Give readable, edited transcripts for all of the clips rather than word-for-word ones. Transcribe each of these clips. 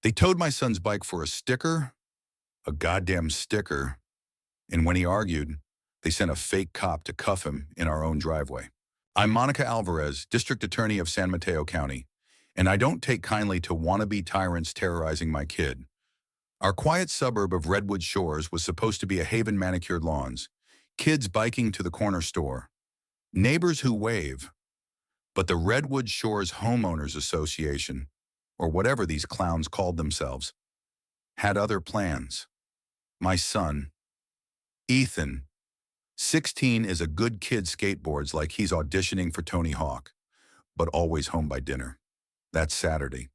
They towed my son's bike for a sticker, a goddamn sticker, and when he argued, they sent a fake cop to cuff him in our own driveway. I'm Monica Alvarez, District Attorney of San Mateo County, and I don't take kindly to wannabe tyrants terrorizing my kid. Our quiet suburb of Redwood Shores was supposed to be a haven manicured lawns, kids biking to the corner store, neighbors who wave. But the Redwood Shores Homeowners Association, or whatever these clowns called themselves, had other plans. My son, Ethan, 16, is a good kid, skateboards like he's auditioning for Tony Hawk, but always home by dinner. That Saturday,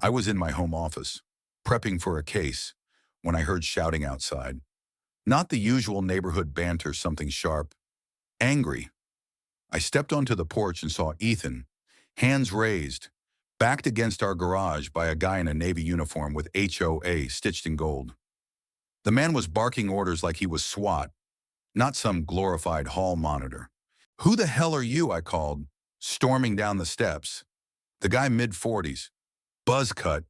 I was in my home office, prepping for a case, when I heard shouting outside. Not the usual neighborhood banter, something sharp, angry. I stepped onto the porch and saw Ethan, hands raised, backed against our garage by a guy in a Navy uniform with HOA stitched in gold. The man was barking orders like he was SWAT, not some glorified hall monitor. "Who the hell are you?" I called, storming down the steps. The guy, mid-40s, buzz cut,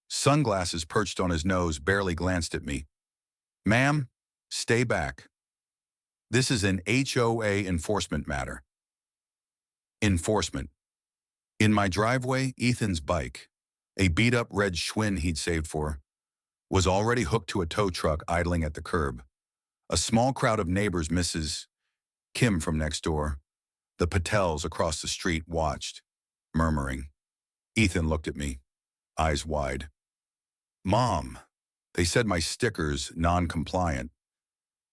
sunglasses perched on his nose, barely glanced at me. "Ma'am, stay back. This is an HOA enforcement matter." Enforcement. In my driveway, Ethan's bike, a beat-up red Schwinn he'd saved for, was already hooked to a tow truck idling at the curb. A small crowd of neighbors, Mrs. Kim from next door, the Patels across the street, watched, murmuring. Ethan looked at me, eyes wide. "Mom, they said my sticker's non-compliant."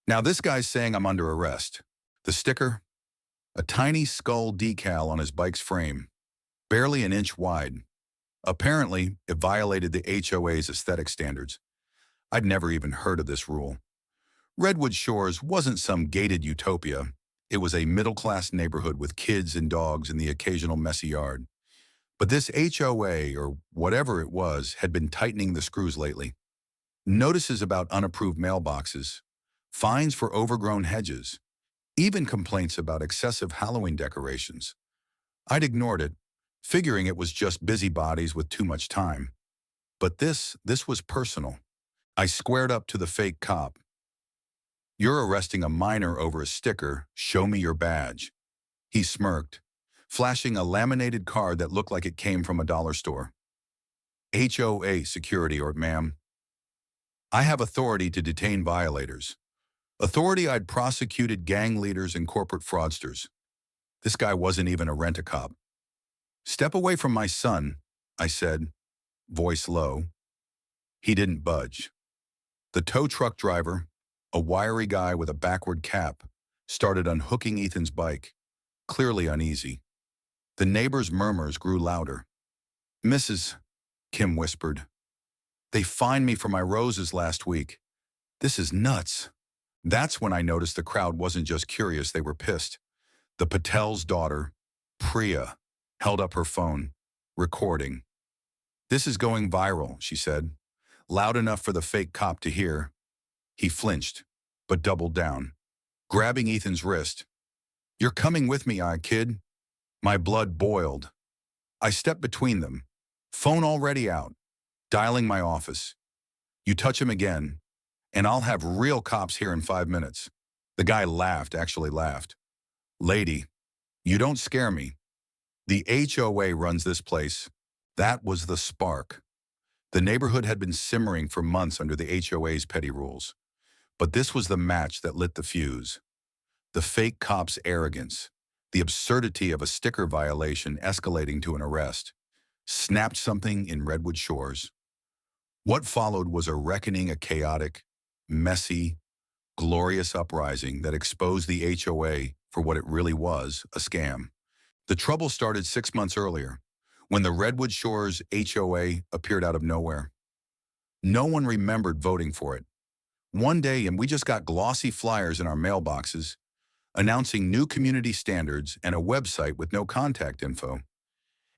Now this guy's saying I'm under arrest. The sticker? A tiny skull decal on his bike's frame, barely an inch wide. Apparently, it violated the HOA's aesthetic standards. I'd never even heard of this rule. Redwood Shores wasn't some gated utopia. It was a middle-class neighborhood with kids and dogs and the occasional messy yard. But this HOA, or whatever it was, had been tightening the screws lately. Notices about unapproved mailboxes, fines for overgrown hedges, even complaints about excessive Halloween decorations. I'd ignored it, figuring it was just busybodies with too much time. But this was personal. I squared up to the fake cop. "You're arresting a minor over a sticker. Show me your badge." He smirked, flashing a laminated card that looked like it came from a dollar store. "HOA security, or ma'am. I have authority to detain violators. Authority I'd prosecuted gang leaders and corporate fraudsters." This guy wasn't even a rent-a-cop. "Step away from my son," I said, voice low. He didn't budge. The tow truck driver, a wiry guy with a backward cap, started unhooking Ethan's bike, clearly uneasy. The neighbors' murmurs grew louder. "Mrs. Kim whispered, "They fined me for my roses last week. This is nuts." That's when I noticed the crowd wasn't just curious, they were pissed. The Patel's daughter, Priya, held up her phone, recording. "This is going viral," she said, loud enough for the fake cop to hear. He flinched, but doubled down, grabbing Ethan's wrist. "You're coming with me, kid." My blood boiled. I stepped between them, phone already out, dialing my office. "You touch him again, and I'll have real cops here in 5 minutes." The guy laughed, actually laughed. "Lady, you don't scare me. The HOA runs this place." That was the spark. The neighborhood had been simmering for months under the HOA's petty rules. But this was the match that lit the fuse. The fake cop's arrogance, the absurdity of a sticker violation escalating to an arrest, snapped something in Redwood Shores. What followed was a reckoning, a chaotic, messy, glorious uprising that exposed the HOA for what it really was, a scam. The trouble started 6 months earlier, when the Redwood Shores HOA appeared out of nowhere. No one remembered voting for it. One day, and we just got glossy flyers in our mailboxes, announcing new community standards and a website with no contact info.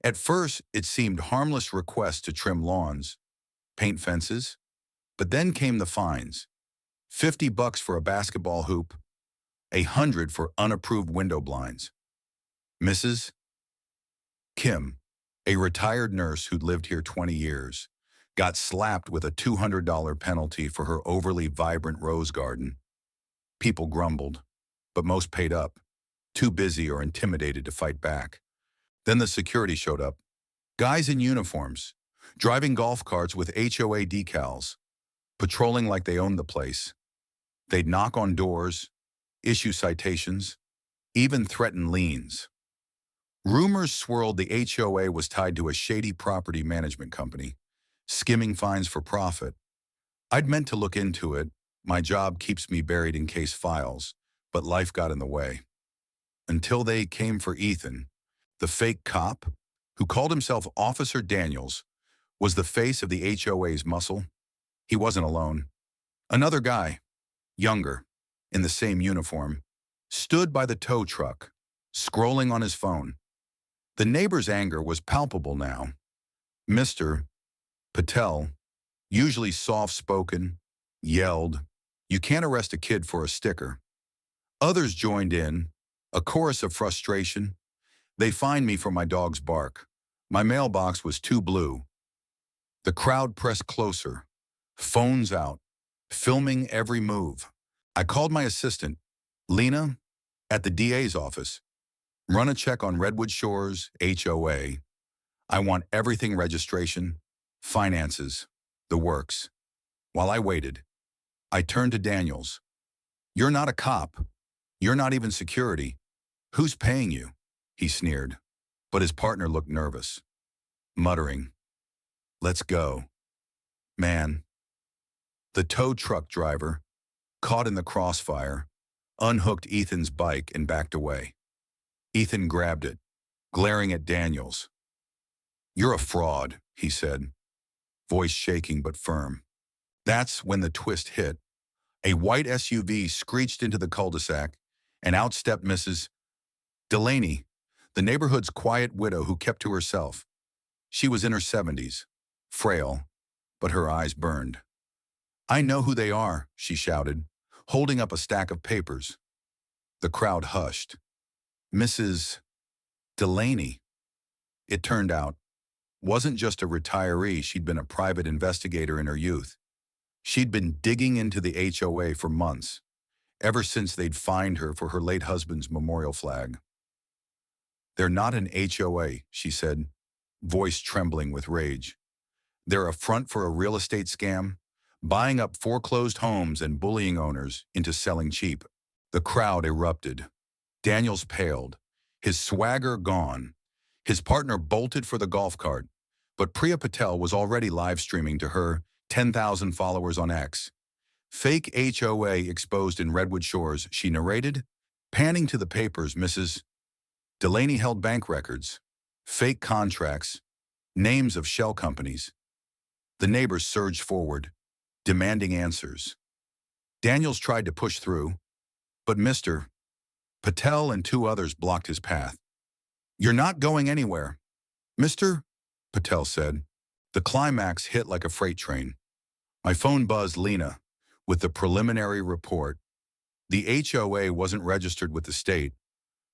At first, it seemed harmless requests to trim lawns, paint fences, but then came the fines. $50 for a basketball hoop, $100 for unapproved window blinds. Mrs. Kim, a retired nurse who'd lived here 20 years, got slapped with a $200 penalty for her overly vibrant rose garden. People grumbled, but most paid up, too busy or intimidated to fight back. Then the security showed up. Guys in uniforms, driving golf carts with HOA decals, patrolling like they owned the place. They'd knock on doors, issue citations, even threaten liens. Rumors swirled the HOA was tied to a shady property management company, skimming fines for profit. I'd meant to look into it. My job keeps me buried in case files, but life got in the way. Until they came for Ethan, the fake cop, who called himself Officer Daniels, was the face of the HOA's muscle. He wasn't alone. Another guy, younger, in the same uniform, stood by the tow truck, scrolling on his phone. The neighbor's anger was palpable now. Mr. Patel, usually soft-spoken, yelled, "You can't arrest a kid for a sticker." Others joined in, a chorus of frustration. They fined me for my dog's bark. My mailbox was too blue. The crowd pressed closer, phones out, filming every move. I called my assistant, Lena, at the DA's office. "Run a check on Redwood Shores, HOA. I want everything: registration, finances, the works." While I waited, I turned to Daniels. "You're not a cop. You're not even security. Who's paying you?" He sneered, but his partner looked nervous, muttering, "Let's go." Man. The tow truck driver, caught in the crossfire, unhooked Ethan's bike and backed away. Ethan grabbed it, glaring at Daniels. "You're a fraud," he said, voice shaking but firm. That's when the twist hit. A white SUV screeched into the cul-de-sac, and out stepped Mrs. Delaney, the neighborhood's quiet widow who kept to herself. She was in her 70s, frail, but her eyes burned. "I know who they are," she shouted, holding up a stack of papers. The crowd hushed. Mrs. Delaney, it turned out, wasn't just a retiree. She'd been a private investigator in her youth. She'd been digging into the HOA for months, ever since they'd fined her for her late husband's memorial flag. "They're not an HOA," she said, voice trembling with rage. "They're a front for a real estate scam, buying up foreclosed homes and bullying owners into selling cheap." The crowd erupted. Daniels paled, his swagger gone. His partner bolted for the golf cart, but Priya Patel was already live-streaming to her 10,000 followers on X. "Fake HOA exposed in Redwood Shores," she narrated, panning to the papers. Mrs. Delaney held bank records, fake contracts, names of shell companies. The neighbors surged forward, demanding answers. Daniels tried to push through, but Mr. Patel and two others blocked his path. "You're not going anywhere," Mr. Patel said. The climax hit like a freight train. My phone buzzed Lena with the preliminary report. The HOA wasn't registered with the state.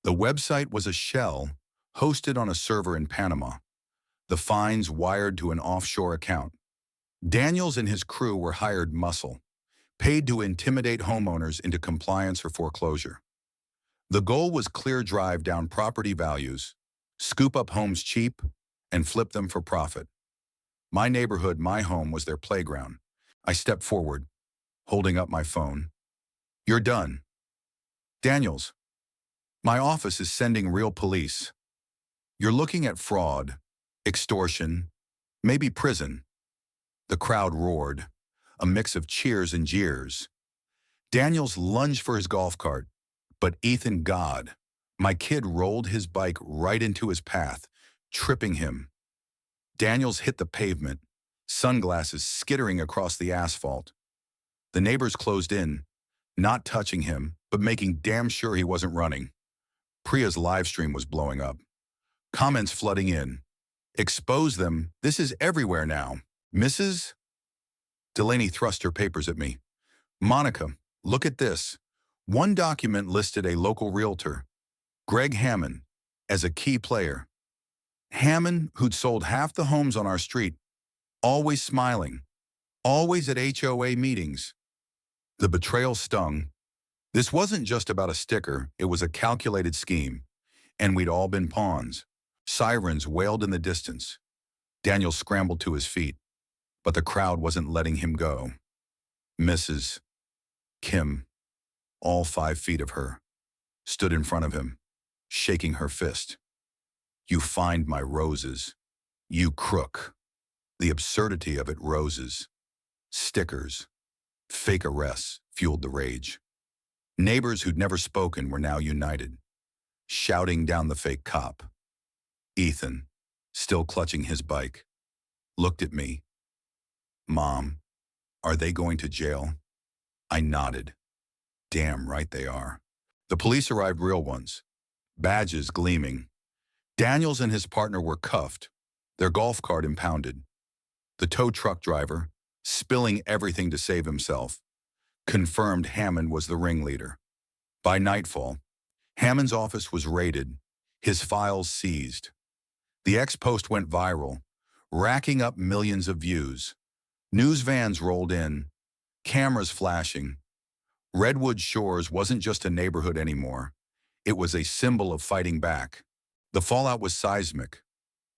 The website was a shell hosted on a server in Panama. The fines wired to an offshore account. Daniels and his crew were hired muscle, paid to intimidate homeowners into compliance or foreclosure. The goal was clear: drive down property values, scoop up homes cheap, and flip them for profit. My neighborhood, my home, was their playground. I stepped forward, holding up my phone. "You're done." "Daniels, my office is sending real police. You're looking at fraud, extortion, maybe prison." The crowd roared, a mix of cheers and jeers. Daniels lunged for his golf cart, but Ethan, God, my kid, rolled his bike right into his path, tripping him. Daniels hit the pavement, sunglasses skittering across the asphalt. The neighbors closed in, not touching him, but making damn sure he wasn't running. Priya's live stream was blowing up. Comments flooding in. "Expose them. This is everywhere now." Mrs. Delaney thrust her papers at me. "Monica, look at this." One document listed a local realtor, Greg Hammond, as a key player. Hammond, who'd sold half the homes on our street, always smiling, always at HOA meetings. The betrayal stung. This wasn't just about a sticker, it was a calculated scheme, and we'd all been pawns. Sirens wailed in the distance. Daniel scrambled to his feet, but the crowd wasn't letting him go. Mrs. Kim, all 5 feet of her, stood in front of him, shaking her fist. "You find my roses, you crook." The absurdity of it, roses, stickers, fake arrests, fueled the rage. Neighbors who'd never spoken were now united, shouting down the fake cop. Ethan, still clutching his bike, looked at me. "Mom, are they going to jail?" I nodded. Damn right they are. The police arrived, real ones, badges gleaming. Daniels and his partner were cuffed, their golf cart impounded. The tow truck driver, spilling everything to save himself, confirmed Hammond was the ringleader. By nightfall, Hammond's office was raided, his files seized. The ex-post went viral, racking up millions of views. News vans rolled in, cameras flashing. Redwood Shores wasn't just a neighborhood anymore. It was a symbol of fighting back. The fallout was seismic.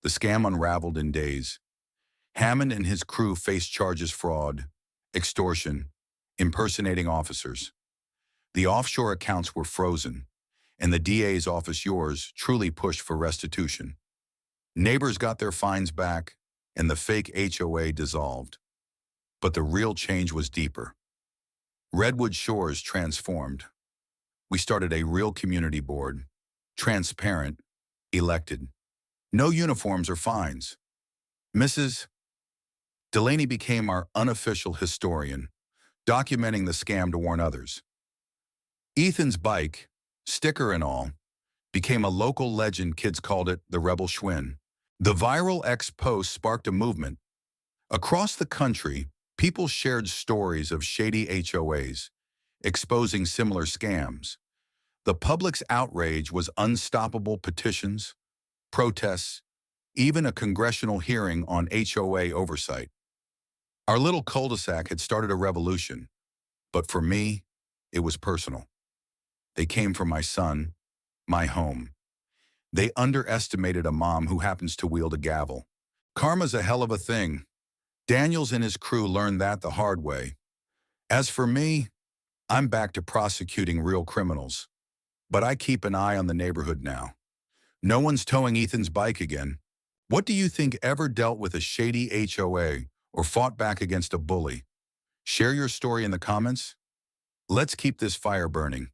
The scam unraveled in days. Hammond and his crew faced charges: fraud, extortion, impersonating officers. The offshore accounts were frozen, and the DA's office, yours truly, pushed for restitution. Neighbors got their fines back, and the fake HOA dissolved. But the real change was deeper. Redwood Shores transformed. We started a real community board, transparent, elected. No uniforms or fines. Mrs. Delaney became our unofficial historian, documenting the scam to warn others. Ethan's bike, sticker and all, became a local legend. Kids called it the Rebel Schwinn. The viral ex-post sparked a movement. Across the country, people shared stories of shady HOAs, exposing similar scams. The public's outrage was unstoppable: petitions, protests, even a congressional hearing on HOA oversight. Our little cul-de-sac had started a revolution, but for me, it was personal. They came for my son, my home. They underestimated a mom who happens to wield a gavel. Karma's a hell of a thing. Daniels and his crew learned that the hard way. As for me, I'm back to prosecuting real criminals. But I keep an eye on the neighborhood now. No one's towing Ethan's bike again. What do you think ever dealt with a shady HOA or fought back against a bully? Share your story in the comments. Let's keep this fire burning.